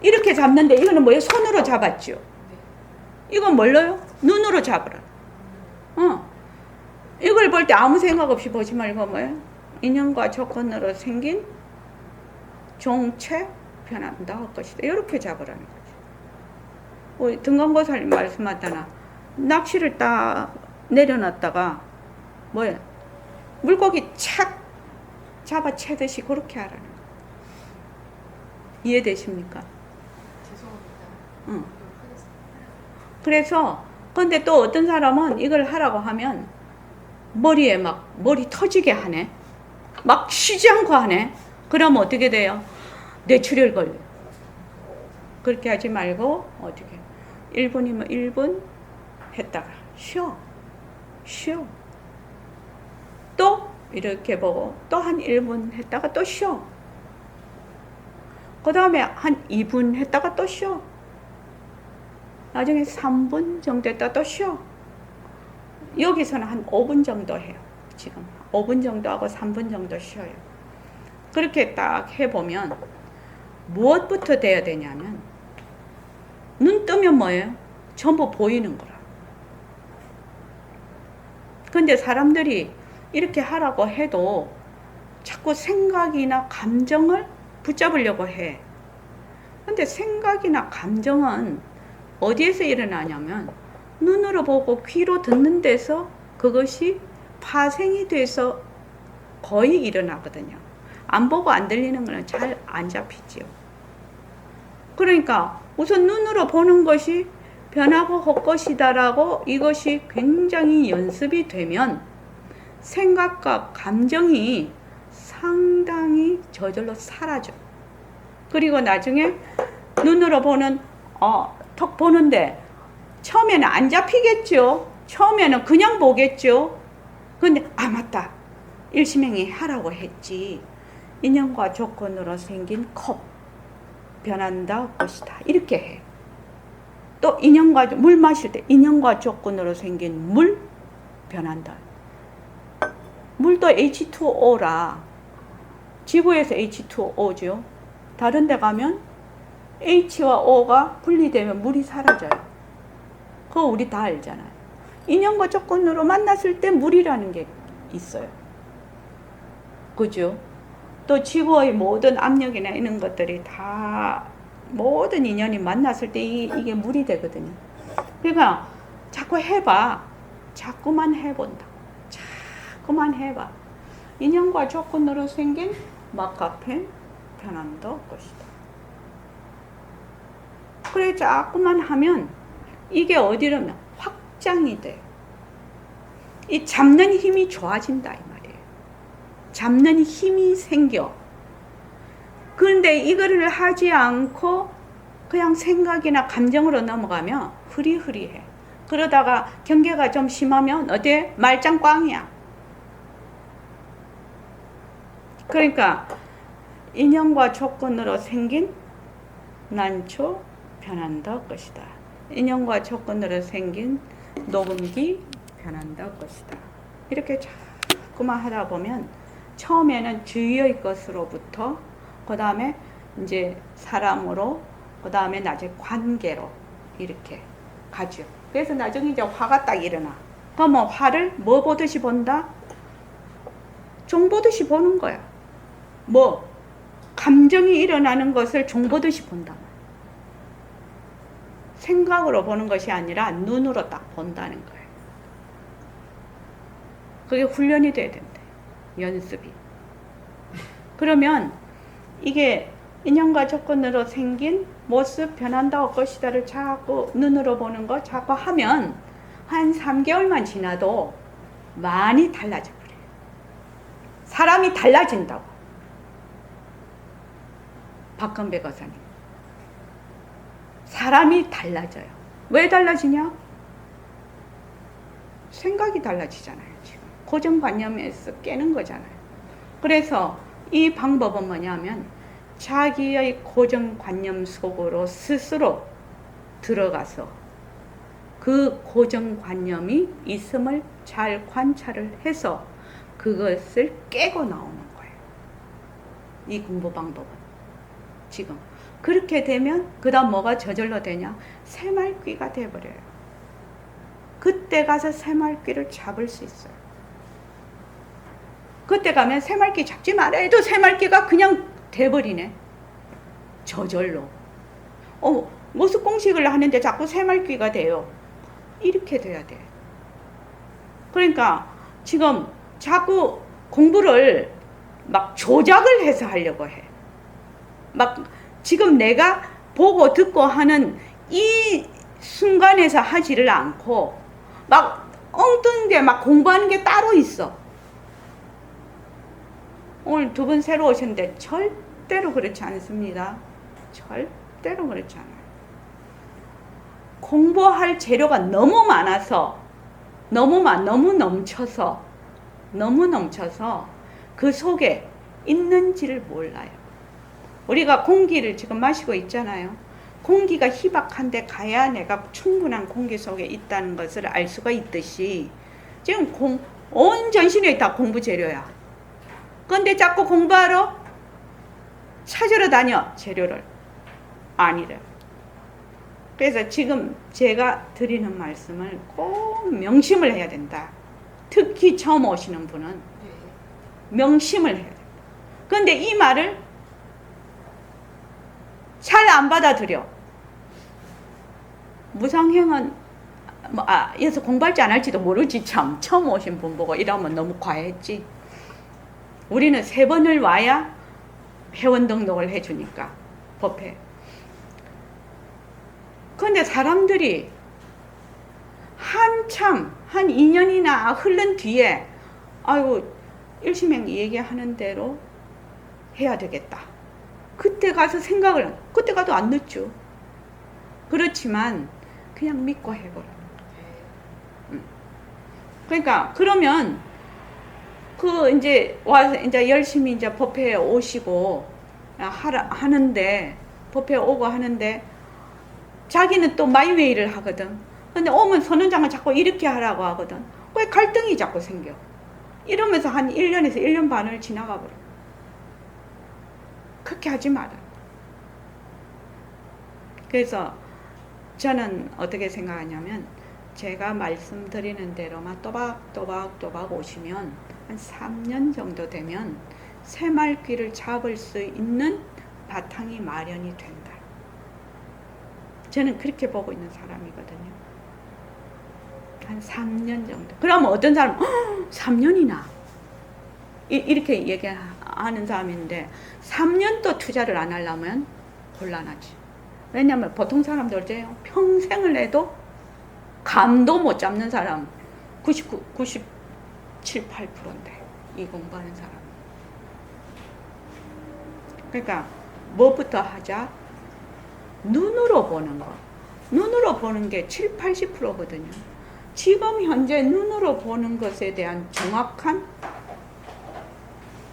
이렇게 잡는데 이거는 뭐예요? 손으로 잡았죠. 이건 뭘로요? 눈으로 잡으라. 이걸 볼 때 아무 생각 없이 보지 말고 뭐예요? 인연과 조건으로 생긴 종체 변한다 할 것이다. 이렇게 잡으라는 거죠. 우리 등광보살님 말씀하잖아. 낚시를 딱 내려놨다가 뭐예요? 물고기 착 잡아채듯이 그렇게 하라는 거예요. 이해되십니까? 죄송합니다. 그래서 근데 또 어떤 사람은 이걸 하라고 하면 머리에 막 머리 터지게 하네. 막 쉬지 않고 하네. 그러면 어떻게 돼요? 뇌출혈 걸려. 그렇게 하지 말고 어떻게 1분이면 1분 했다가 쉬어. 또 이렇게 보고 또 한 1분 했다가 또 쉬어. 그 다음에 한 2분 했다가 또 쉬어. 나중에 3분 정도 했다가 또 쉬어. 여기서는 한 5분 정도 해요. 지금 5분 정도 하고 3분 정도 쉬어요. 그렇게 딱 해보면 무엇부터 돼야 되냐면 눈 뜨면 뭐예요? 전부 보이는 거라. 근데 사람들이 이렇게 하라고 해도 자꾸 생각이나 감정을 붙잡으려고 해. 근데 생각이나 감정은 어디에서 일어나냐면 눈으로 보고 귀로 듣는 데서 그것이 파생이 돼서 거의 일어나거든요. 안 보고 안 들리는 거는 잘 안 잡히지요. 그러니까 우선 눈으로 보는 것이 변하고 헛것이다라고 이것이 굉장히 연습이 되면 생각과 감정이 상당히 저절로 사라져. 그리고 나중에 눈으로 보는 턱 보는데 처음에는 안 잡히겠죠. 처음에는 그냥 보겠죠. 근데 맞다. 일심행위 하라고 했지. 인연과 조건으로 생긴 컵 변한다 것이다. 이렇게 해. 또 인연과 물 마실 때 인연과 조건으로 생긴 물 변한다. 물도 H2O라. 지구에서 H2O죠. 다른 데 가면 H와 O가 분리되면 물이 사라져요. 그거 우리 다 알잖아요. 인연과 조건으로 만났을 때 물이라는 게 있어요. 그죠? 또 지구의 모든 압력이나 이런 것들이 다 모든 인연이 만났을 때 이게 물이 되거든요. 그러니까 자꾸 해봐. 자꾸만 해본다. 자꾸만 해봐. 인연과 조건으로 생긴 막카펜 변한다 것이다. 그래 자꾸만 하면 이게 어디로면 확장이 돼. 이 잡는 힘이 좋아진다 이 말이에요. 잡는 힘이 생겨. 그런데 이거를 하지 않고 그냥 생각이나 감정으로 넘어가면 흐리흐리해. 그러다가 경계가 좀 심하면 어때? 말짱 꽝이야. 그러니까 인연과 조건으로 생긴 난초 변한다 것이다. 인연과 조건으로 생긴 녹음기 변한다 것이다. 이렇게 자꾸만 하다 보면 처음에는 주위의 것으로부터 그 다음에 이제 사람으로 그 다음에 나중에 관계로 이렇게 가죠. 그래서 나중에 이제 화가 딱 일어나. 그러면 화를 뭐 보듯이 본다? 종 보듯이 보는 거야. 뭐 감정이 일어나는 것을 종 보듯이 본다. 생각으로 보는 것이 아니라 눈으로 딱 본다는 거예요. 그게 훈련이 돼야 된대. 연습이. 그러면 이게 인연과 조건으로 생긴 모습 변한다 할 것이다를 자꾸 눈으로 보는 거 자꾸 하면 한 3개월만 지나도 많이 달라져 버려요. 사람이 달라진다고. 박건배 거사님. 사람이 달라져요. 왜 달라지냐? 생각이 달라지잖아요. 지금 고정관념에서 깨는 거잖아요. 그래서 이 방법은 뭐냐면 자기의 고정관념 속으로 스스로 들어가서 그 고정관념이 있음을 잘 관찰을 해서 그것을 깨고 나오는 거예요. 이 공부 방법은. 지금. 그렇게 되면 그 다음 뭐가 저절로 되냐? 새말귀가 돼버려요. 그때 가서 새말귀를 잡을 수 있어요. 그때 가면 새말귀 잡지 말아 해도 새말귀가 그냥 돼버리네. 저절로. 모습 공식을 하는데 자꾸 새말귀가 돼요. 이렇게 돼야 돼. 그러니까 지금 자꾸 공부를 막 조작을 해서 하려고 해. 막 지금 내가 보고 듣고 하는 이 순간에서 하지를 않고 막 엉뚱하게 막 공부하는 게 따로 있어. 오늘 두 분 새로 오셨는데 절대로 그렇지 않습니다. 절대로 그렇지 않아요. 공부할 재료가 너무 많아서 너무 넘쳐서 그 속에 있는지를 몰라요. 우리가 공기를 지금 마시고 있잖아요. 공기가 희박한데 가야 내가 충분한 공기 속에 있다는 것을 알 수가 있듯이 지금 온 전신이 다 공부 재료야. 그런데 자꾸 공부하러 찾으러 다녀, 재료를. 아니래. 그래서 지금 제가 드리는 말씀을 꼭 명심을 해야 된다. 특히 처음 오시는 분은 명심을 해야 된다. 그런데 이 말을 잘 안 받아들여. 무상행은 여기서 공부할지 안 할지도 모르지. 참 처음 오신 분 보고 이러면 너무 과했지. 우리는 3번을 와야 회원 등록을 해주니까 법회. 그런데 사람들이 한참 한 2년이나 흐른 뒤에 아이고 열심히 얘기하는 대로 해야 되겠다. 그때 가서 생각을 그때 가도 안 늦죠. 그렇지만 그냥 믿고 해버려. 그러니까 그러면 이제 와서 이제 열심히 이제 법회에 오시고 하는데 법회에 오고 하는데 자기는 또 마이웨이를 하거든. 근데 오면 선원장은 자꾸 이렇게 하라고 하거든. 왜 갈등이 자꾸 생겨? 이러면서 한 1년에서 1년 반을 지나가 버려. 그렇게 하지 마라. 그래서 저는 어떻게 생각하냐면 제가 말씀드리는 대로만 또박 오시면 한 3년 정도 되면 새말귀를 잡을 수 있는 바탕이 마련이 된다. 저는 그렇게 보고 있는 사람이거든요. 한 3년 정도. 그러면 어떤 사람은 3년이나 이렇게 얘기하는 사람인데 3년 또 투자를 안 하려면 곤란하지. 왜냐하면 보통 사람들 어때요? 평생을 해도 감도 못 잡는 사람 97, 8%인데 이 공부하는 사람. 그러니까 뭐부터 하자? 눈으로 보는 거. 눈으로 보는 게 7, 80%거든요. 지금 현재 눈으로 보는 것에 대한 정확한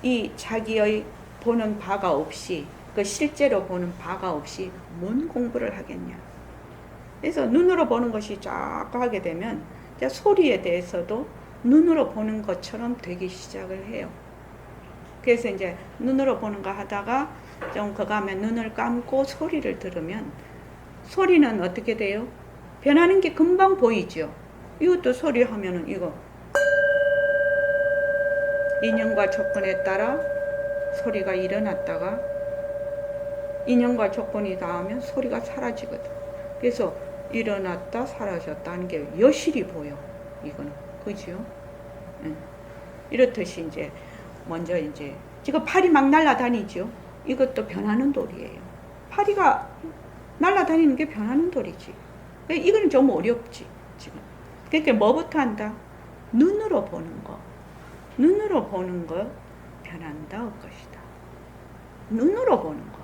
이 자기의 보는 바가 없이 그 실제로 보는 바가 없이 뭔 공부를 하겠냐. 그래서 눈으로 보는 것이 자꾸 하게 되면 이제 소리에 대해서도 눈으로 보는 것처럼 되기 시작을 해요. 그래서 이제 눈으로 보는 거 하다가 좀 그거 하면 눈을 감고 소리를 들으면 소리는 어떻게 돼요? 변하는 게 금방 보이죠. 이것도 소리 하면은 이거 인연과 조건에 따라 소리가 일어났다가 인연과 조건이 닿으면 소리가 사라지거든. 그래서 일어났다 사라졌다 하는 게 여실히 보여. 이거는 그죠? 이렇듯이 이제 먼저 이제 지금 파리 막 날아다니죠. 이것도 변하는 돌이에요. 파리가 날아다니는 게 변하는 돌이지. 이거는 좀 어렵지 지금. 그러니까 뭐부터 한다? 눈으로 보는 거. 눈으로 보는 거 변한다 할 것이다. 눈으로 보는 거.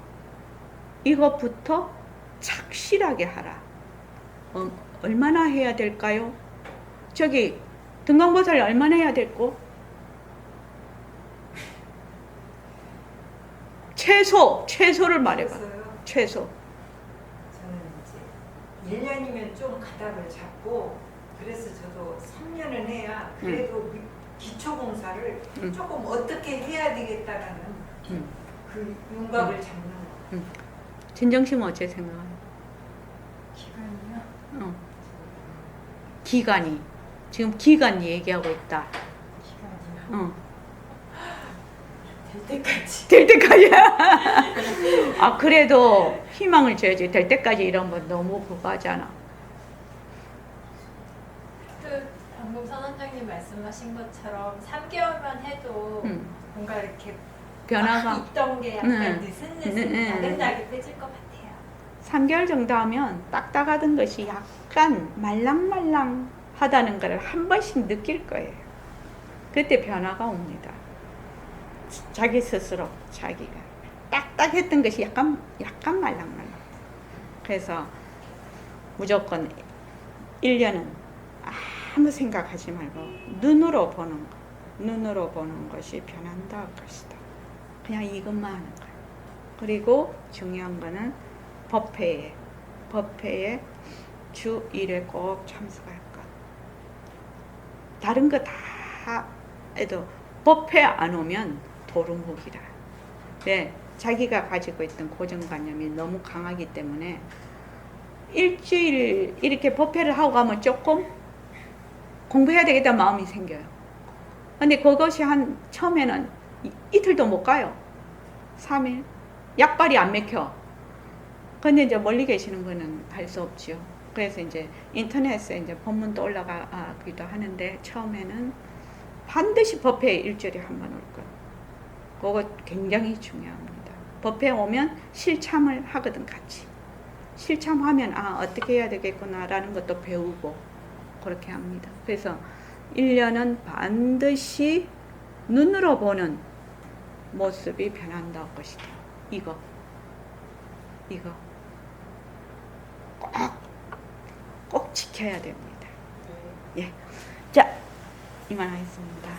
이것부터 착실하게 하라. 얼마나 해야 될까요? 저기 등광보살 얼마나 해야 될고? 최소를 말해봐. 최소. 저는 이제 1년이면 좀 가닥을 잡고 그래서 저도 3년은 해야 그래도 기초 공사를 음. 조금 어떻게 해야 되겠다라는 음. 그 윤곽을 잡는 거. 진정심은 어째 생각하요? 기간이요? 어. 기간이 지금 기간 얘기하고 있다. 기간이요? 어. 될 때까지. 될 때까지야. 아 그래도 희망을 줘야지. 될 때까지 이런 건 너무 그거 하잖아. 그 방금 선원장님 말씀하신 것처럼 3개월만 해도 뭔가 이렇게 변화가 있던 게 약간 응. 느슨느슨 나긋나긋해질 것 같아요. 3개월 정도 하면 딱딱하던 것이 약간 말랑말랑하다는 걸 한 번씩 느낄 거예요. 그때 변화가 옵니다. 자기 스스로 자기가 딱딱했던 것이 약간 말랑말랑. 그래서 무조건 1년은 아무 생각하지 말고 눈으로 보는 것이 변한다 할 것이다. 그냥 이것만 하는 거예요. 그리고 중요한 거는 법회에 주 1회 꼭 참석할 것. 다른 거 다 해도 법회 안 오면 도루묵이다. 네, 자기가 가지고 있던 고정관념이 너무 강하기 때문에 일주일 이렇게 법회를 하고 가면 조금 공부해야 되겠다 마음이 생겨요. 근데 그것이 처음에는 이틀도 못 가요. 3일. 약발이 안 맥혀. 근데 이제 멀리 계시는 분은 할 수 없죠. 그래서 이제 인터넷에 이제 본문도 올라가기도 하는데 처음에는 반드시 법회에 일주일에 한 번 올 것. 그거 굉장히 중요합니다. 법회에 오면 실참을 하거든 같이. 실참하면 어떻게 해야 되겠구나라는 것도 배우고 그렇게 합니다. 그래서 1년은 반드시 눈으로 보는 모습이 변한다는 것이다. 이거 꼭 지켜야 됩니다. 예. 자, 이만하겠습니다.